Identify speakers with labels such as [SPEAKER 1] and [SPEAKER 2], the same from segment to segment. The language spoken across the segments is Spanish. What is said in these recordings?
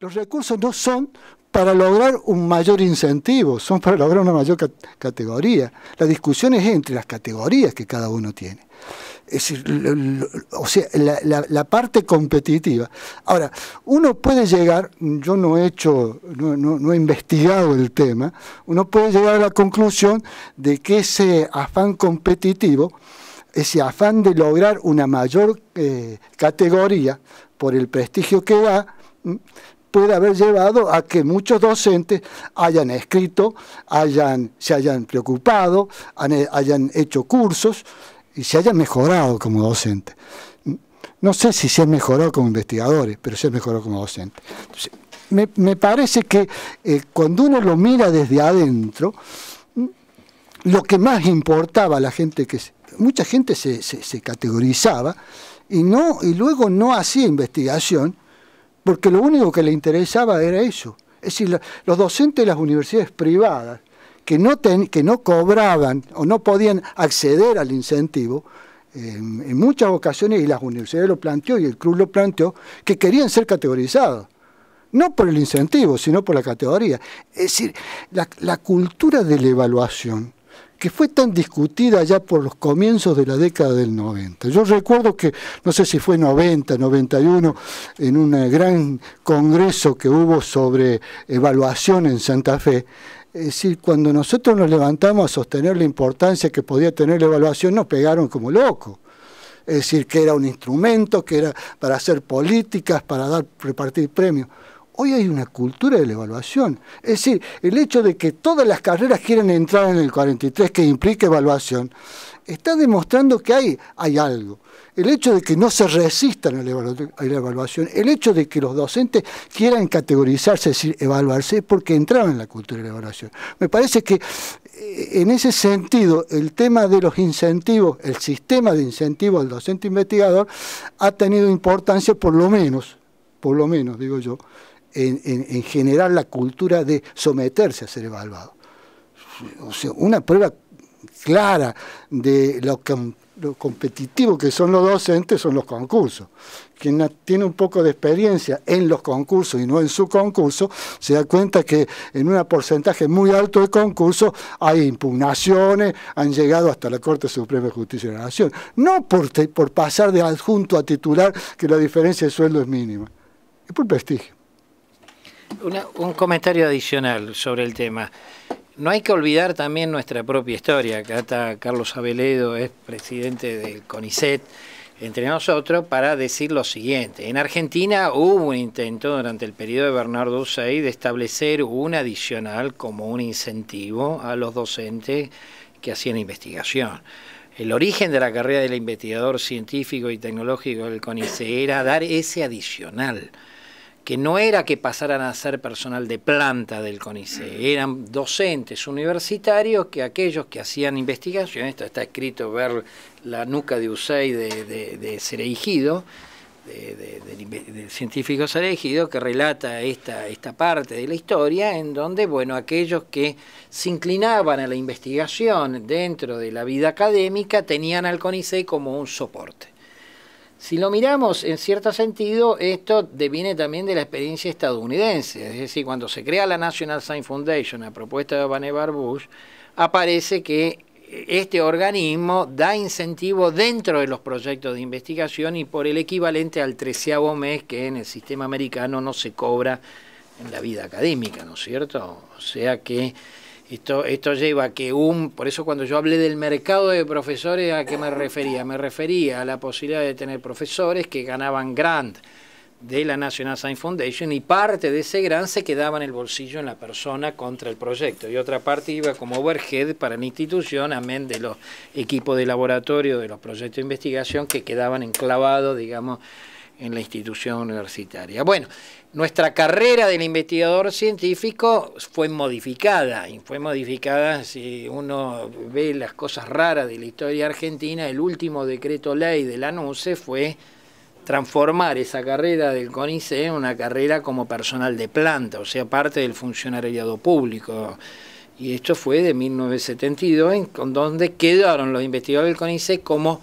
[SPEAKER 1] Los recursos no son para lograr un mayor incentivo, son para lograr una mayor categoría. La discusión es entre las categorías que cada uno tiene. Es decir, o sea, la parte competitiva. Ahora, uno puede llegar, yo no he investigado el tema, uno puede llegar a la conclusión de que ese afán competitivo, ese afán de lograr una mayor categoría por el prestigio que da, puede haber llevado a que muchos docentes hayan escrito, se hayan preocupado, hayan hecho cursos y se hayan mejorado como docentes. No sé si se han mejorado como investigadores, pero se han mejorado como docentes. Entonces, me parece que cuando uno lo mira desde adentro, lo que más importaba a la gente, mucha gente se categorizaba y luego no hacía investigación, porque lo único que le interesaba era eso. Es decir, los docentes de las universidades privadas que no cobraban o no podían acceder al incentivo, en muchas ocasiones, y las universidades lo planteó y el CRUS lo planteó, que querían ser categorizados. No por el incentivo, sino por la categoría. Es decir, la cultura de la evaluación, que fue tan discutida ya por los comienzos de la década del 90. Yo recuerdo que, no sé si fue 90, 91, en un gran congreso que hubo sobre evaluación en Santa Fe. Es decir, cuando nosotros nos levantamos a sostener la importancia que podía tener la evaluación, nos pegaron como locos. Es decir, que era un instrumento, que era para hacer políticas, para repartir premios. Hoy hay una cultura de la evaluación. Es decir, el hecho de que todas las carreras quieren entrar en el 43 que implique evaluación, está demostrando que hay algo. El hecho de que no se resistan a la evaluación, el hecho de que los docentes quieran categorizarse, es decir, evaluarse, es porque entraron en la cultura de la evaluación. Me parece que en ese sentido, el tema de los incentivos, el sistema de incentivos del docente investigador, ha tenido importancia, por lo menos, digo yo, en generar la cultura de someterse a ser evaluado. O sea, una prueba clara de lo competitivo que son los docentes son los concursos. Quien tiene un poco de experiencia en los concursos y no en su concurso, se da cuenta que en un porcentaje muy alto de concursos hay impugnaciones, han llegado hasta la Corte Suprema de Justicia de la Nación. No por pasar de adjunto a titular, que la diferencia de sueldo es mínima, es por prestigio.
[SPEAKER 2] Un comentario adicional sobre el tema. No hay que olvidar también nuestra propia historia. Acá está Carlos Aveledo, es presidente del CONICET, entre nosotros, para decir lo siguiente. En Argentina hubo un intento durante el periodo de Bernardo Uzey de establecer un adicional como un incentivo a los docentes que hacían investigación. El origen de la carrera del investigador científico y tecnológico del CONICET era dar ese adicional, que no era que pasaran a ser personal de planta del CONICET, eran docentes universitarios que aquellos que hacían investigación, esto está escrito, ver la nuca de Uzey de Cereijido, del científico Cereijido, que relata esta parte de la historia, en donde, bueno, aquellos que se inclinaban a la investigación dentro de la vida académica tenían al CONICET como un soporte. Si lo miramos en cierto sentido, esto deviene también de la experiencia estadounidense. Es decir, cuando se crea la National Science Foundation a propuesta de Vannevar Bush, aparece que este organismo da incentivo dentro de los proyectos de investigación y por el equivalente al 13º mes que en el sistema americano no se cobra en la vida académica, ¿no es cierto? O sea que esto lleva a que por eso cuando yo hablé del mercado de profesores, ¿a qué me refería? Me refería a la posibilidad de tener profesores que ganaban grant de la National Science Foundation y parte de ese grant se quedaba en el bolsillo en la persona contra el proyecto y otra parte iba como overhead para la institución, amén de los equipos de laboratorio de los proyectos de investigación que quedaban enclavados, digamos, en la institución universitaria. Bueno, nuestra carrera del investigador científico fue modificada, y fue modificada, si uno ve las cosas raras de la historia argentina, el último decreto ley de la NUCE fue transformar esa carrera del CONICET en una carrera como personal de planta, o sea, parte del funcionariado público. Y esto fue de 1972, con donde quedaron los investigadores del CONICET como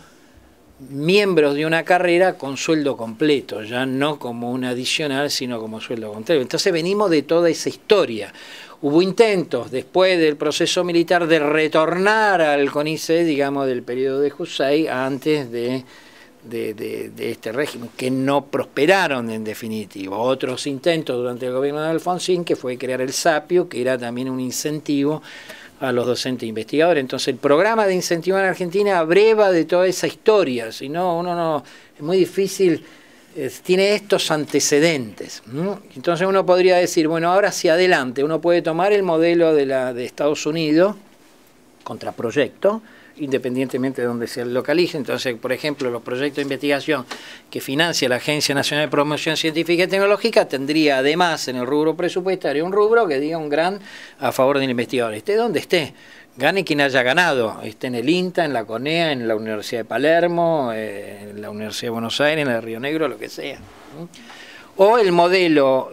[SPEAKER 2] miembros de una carrera con sueldo completo, ya no como un adicional, sino como sueldo completo. Entonces venimos de toda esa historia. Hubo intentos después del proceso militar de retornar al CONICET, digamos, del periodo de Hussein, antes de este régimen, que no prosperaron en definitiva. Otros intentos durante el gobierno de Alfonsín, que fue crear el SAPIO, que era también un incentivo a los docentes investigadores. Entonces el programa de incentivo en Argentina abreva de toda esa historia, si no, uno no, es muy difícil, tiene estos antecedentes. Entonces uno podría decir, bueno, ahora hacia adelante, uno puede tomar el modelo de Estados Unidos, contraproyecto, independientemente de donde se localice. Entonces, por ejemplo, los proyectos de investigación que financia la Agencia Nacional de Promoción Científica y Tecnológica tendría además en el rubro presupuestario un rubro que diga un gran a favor del investigador. Esté donde esté, gane quien haya ganado, esté en el INTA, en la CONEA, en la Universidad de Palermo, en la Universidad de Buenos Aires, en la de Río Negro, lo que sea. O el modelo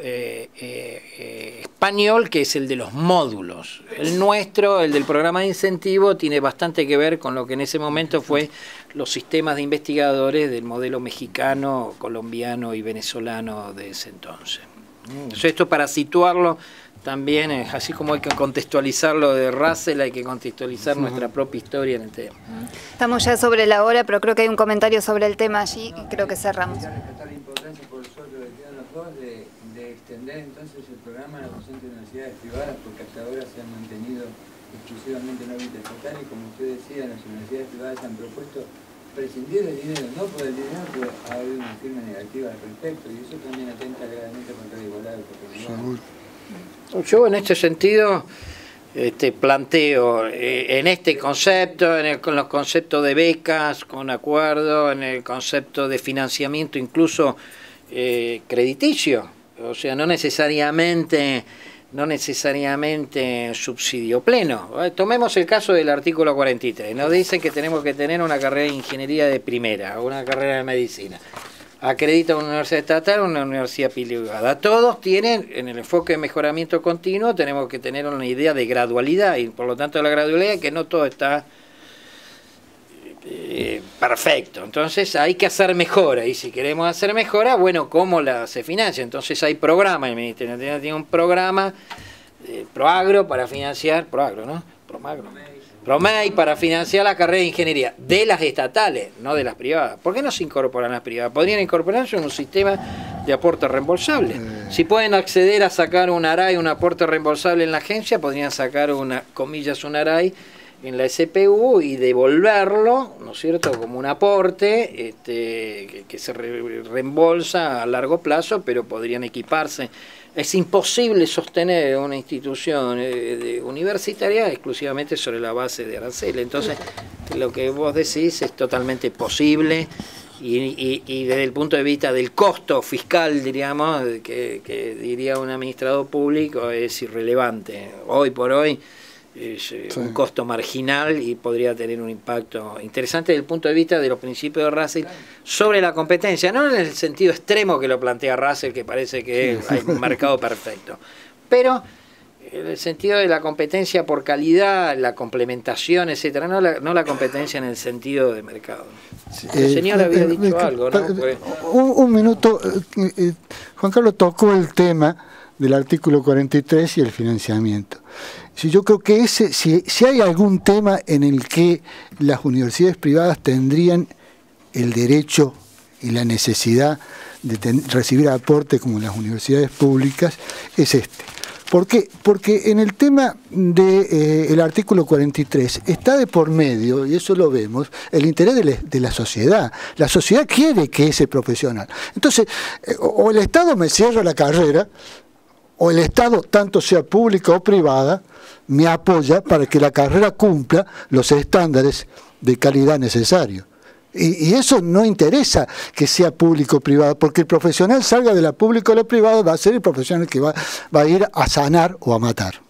[SPEAKER 2] español, que es el de los módulos. El nuestro, el del programa de incentivo, tiene bastante que ver con lo que en ese momento fue los sistemas de investigadores del modelo mexicano, colombiano y venezolano de ese entonces. Entonces, esto para situarlo también, así como hay que contextualizar lo de Russell, hay que contextualizar nuestra propia historia en el tema.
[SPEAKER 3] Estamos ya sobre la hora, pero creo que hay un comentario sobre el tema allí y creo que cerramos.
[SPEAKER 4] De extender entonces el programa a las docentes de universidades privadas, porque hasta ahora se han mantenido exclusivamente en órbita estatal y como usted decía, las universidades privadas han propuesto prescindir del dinero, no por el dinero, pero ha habido una firma negativa al respecto y eso también atenta gravemente contra la igualdad de oportunidades.
[SPEAKER 2] Yo en este sentido planteo en este concepto, con los conceptos de becas, con acuerdo, en el concepto de financiamiento incluso crediticio, o sea, no necesariamente subsidio pleno. Tomemos el caso del artículo 43, nos dicen que tenemos que tener una carrera de ingeniería de primera, una carrera de medicina. Acredita una universidad estatal o una universidad privada. Todos tienen, en el enfoque de mejoramiento continuo, tenemos que tener una idea de gradualidad, y por lo tanto la gradualidad es que no todo está perfecto. Entonces hay que hacer mejora, y si queremos hacer mejora, bueno, ¿cómo se financia? Entonces hay programas, el Ministerio tiene un programa Proagro para financiar, PROMEI para financiar la carrera de ingeniería de las estatales, no de las privadas. ¿Por qué no se incorporan las privadas? Podrían incorporarse en un sistema de aporte reembolsable. Si pueden acceder a sacar un ARAI, un aporte reembolsable en la agencia, podrían sacar un ARAI en la SPU y devolverlo, ¿no es cierto?, como un aporte que se reembolsa a largo plazo, pero podrían equiparse. Es imposible sostener una institución universitaria exclusivamente sobre la base de aranceles. Entonces, lo que vos decís es totalmente posible y desde el punto de vista del costo fiscal, diríamos, que diría un administrador público, es irrelevante. Hoy por hoy es un costo marginal y podría tener un impacto interesante desde el punto de vista de los principios de Russell sobre la competencia, no en el sentido extremo que lo plantea Russell, que parece que hay un mercado perfecto, pero en el sentido de la competencia por calidad, la complementación, etcétera, no la competencia en el sentido de mercado. El señor había dicho algo, ¿no?
[SPEAKER 1] Un minuto, Juan Carlos tocó el tema del artículo 43 y el financiamiento. Si yo creo que si hay algún tema en el que las universidades privadas tendrían el derecho y la necesidad de recibir aporte como las universidades públicas, es este. ¿Por qué? Porque en el tema del artículo 43 está de por medio, y eso lo vemos, el interés de la sociedad. La sociedad quiere que ese profesional. Entonces, o el Estado me cierra la carrera, o el Estado, tanto sea pública o privada, me apoya para que la carrera cumpla los estándares de calidad necesarios. Y eso no interesa que sea público o privado, porque el profesional salga de la pública o la privada va a ser el profesional que va a ir a sanar o a matar.